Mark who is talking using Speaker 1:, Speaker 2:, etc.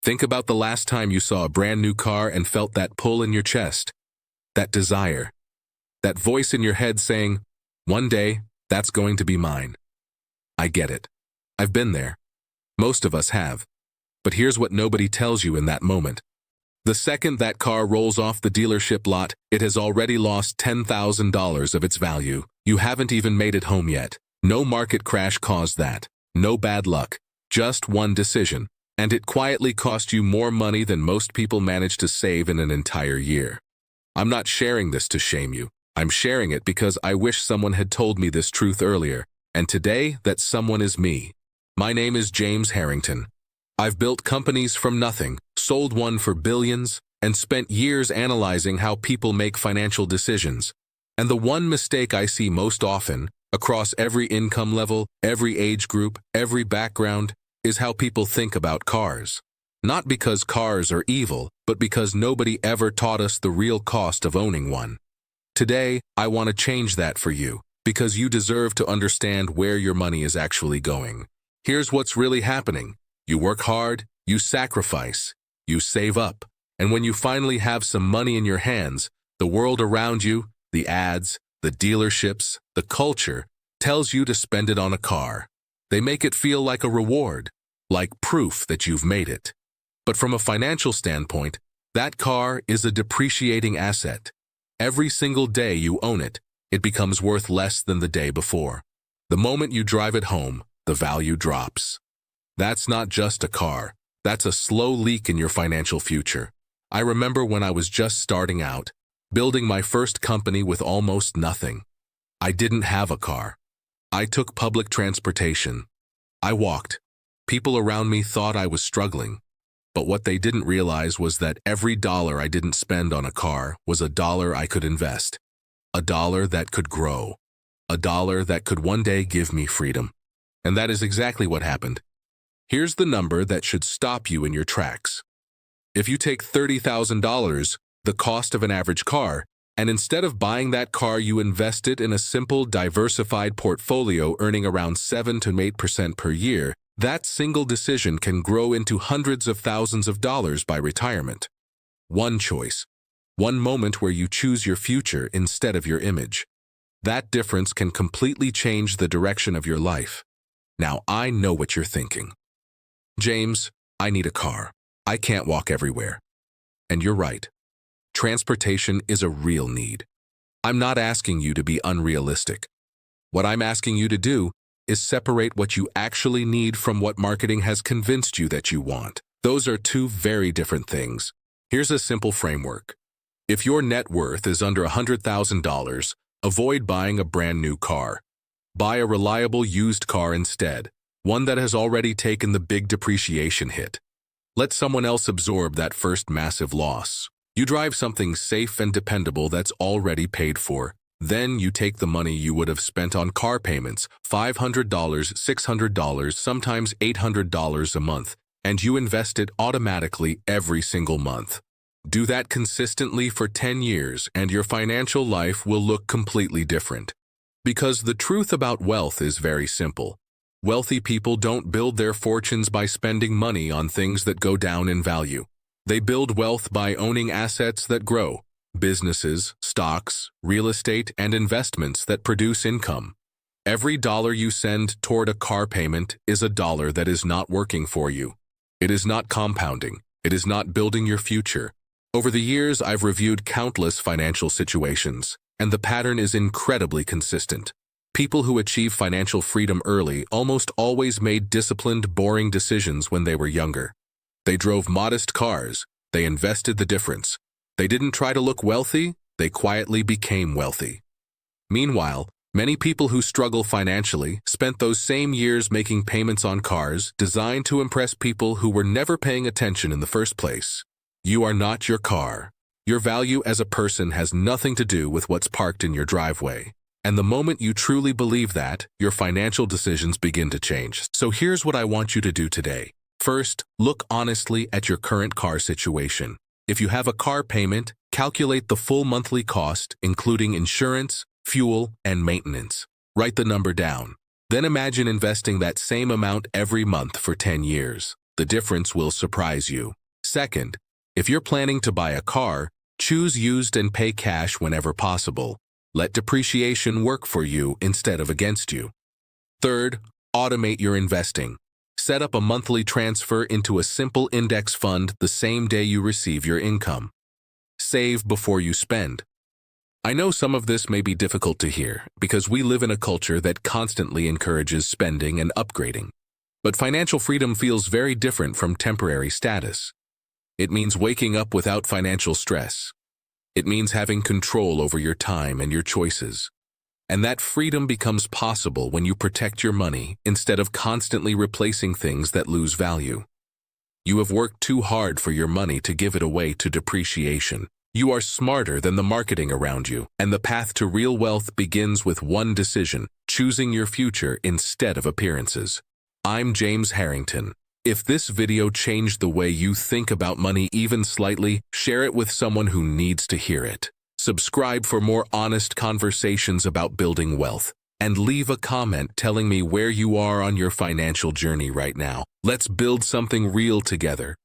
Speaker 1: Think about the last time you saw a brand new car and felt that pull in your chest, that desire, that voice in your head saying, "One day, that's going to be mine." I get it. I've been there. Most of us have. But here's what nobody tells you in that moment. The second that car rolls off the dealership lot, it has already lost $10,000 of its value. You haven't even made it home yet. No market crash caused that. No bad luck. Just one decision. And it quietly cost you more money than most people manage to save in an entire year. I'm not sharing this to shame you. I'm sharing it because I wish someone had told me this truth earlier. And today, that someone is me. My name is James Harrington. I've built companies from nothing, sold one for billions, and spent years analyzing how people make financial decisions. And the one mistake I see most often, across every income level, every age group, every background, is how people think about cars. Not because cars are evil, but because nobody ever taught us the real cost of owning one. Today, I want to change that for you, because you deserve to understand where your money is actually going. Here's what's really happening. You work hard, you sacrifice, you save up, and when you finally have some money in your hands, the world around you, the ads, the dealerships, the culture, tells you to spend it on a car. They make it feel like a reward, like proof that you've made it. But from a financial standpoint, that car is a depreciating asset. Every single day you own it, it becomes worth less than the day before. The moment you drive it home, the value drops. That's not just a car. That's a slow leak in your financial future. I remember when I was just starting out, building my first company with almost nothing. I didn't have a car. I took public transportation. I walked. People around me thought I was struggling. But what they didn't realize was that every dollar I didn't spend on a car was a dollar I could invest. A dollar that could grow. A dollar that could one day give me freedom. And that is exactly what happened. Here's the number that should stop you in your tracks. If you take $30,000, the cost of an average car, and instead of buying that car, you invest it in a simple, diversified portfolio earning around 7 to 8% per year, that single decision can grow into hundreds of thousands of dollars by retirement. One choice. One moment where you choose your future instead of your image. That difference can completely change the direction of your life. Now, I know what you're thinking. James, I need a car. I can't walk everywhere. And you're right. Transportation is a real need. I'm not asking you to be unrealistic. What I'm asking you to do is separate what you actually need from what marketing has convinced you that you want. Those are two very different things. Here's a simple framework. If your net worth is under $100,000, avoid buying a brand new car. Buy a reliable used car instead, one that has already taken the big depreciation hit. Let someone else absorb that first massive loss. You drive something safe and dependable that's already paid for. Then you take the money you would have spent on car payments, $500, $600, sometimes $800 a month, and you invest it automatically every single month. Do that consistently for 10 years and your financial life will look completely different. Because the truth about wealth is very simple. Wealthy people don't build their fortunes by spending money on things that go down in value. They build wealth by owning assets that grow, businesses, stocks, real estate, and investments that produce income. Every dollar you send toward a car payment is a dollar that is not working for you. It is not compounding. It is not building your future. Over the years, I've reviewed countless financial situations, and the pattern is incredibly consistent. People who achieve financial freedom early almost always made disciplined, boring decisions when they were younger. They drove modest cars. They invested the difference. They didn't try to look wealthy. They quietly became wealthy. Meanwhile, many people who struggle financially spent those same years making payments on cars designed to impress people who were never paying attention in the first place. You are not your car. Your value as a person has nothing to do with what's parked in your driveway. And the moment you truly believe that, your financial decisions begin to change. So here's what I want you to do today. First, look honestly at your current car situation. If you have a car payment, calculate the full monthly cost, including insurance, fuel, and maintenance. Write the number down. Then imagine investing that same amount every month for 10 years. The difference will surprise you. Second, if you're planning to buy a car, choose used and pay cash whenever possible. Let depreciation work for you instead of against you. Third, automate your investing. Set up a monthly transfer into a simple index fund the same day you receive your income. Save before you spend. I know some of this may be difficult to hear because we live in a culture that constantly encourages spending and upgrading. But financial freedom feels very different from temporary status. It means waking up without financial stress. It means having control over your time and your choices. And that freedom becomes possible when you protect your money instead of constantly replacing things that lose value. You have worked too hard for your money to give it away to depreciation. You are smarter than the marketing around you, and the path to real wealth begins with one decision: choosing your future instead of appearances. I'm James Harrington. If this video changed the way you think about money even slightly, share it with someone who needs to hear it. Subscribe for more honest conversations about building wealth, and leave a comment telling me where you are on your financial journey right now. Let's build something real together.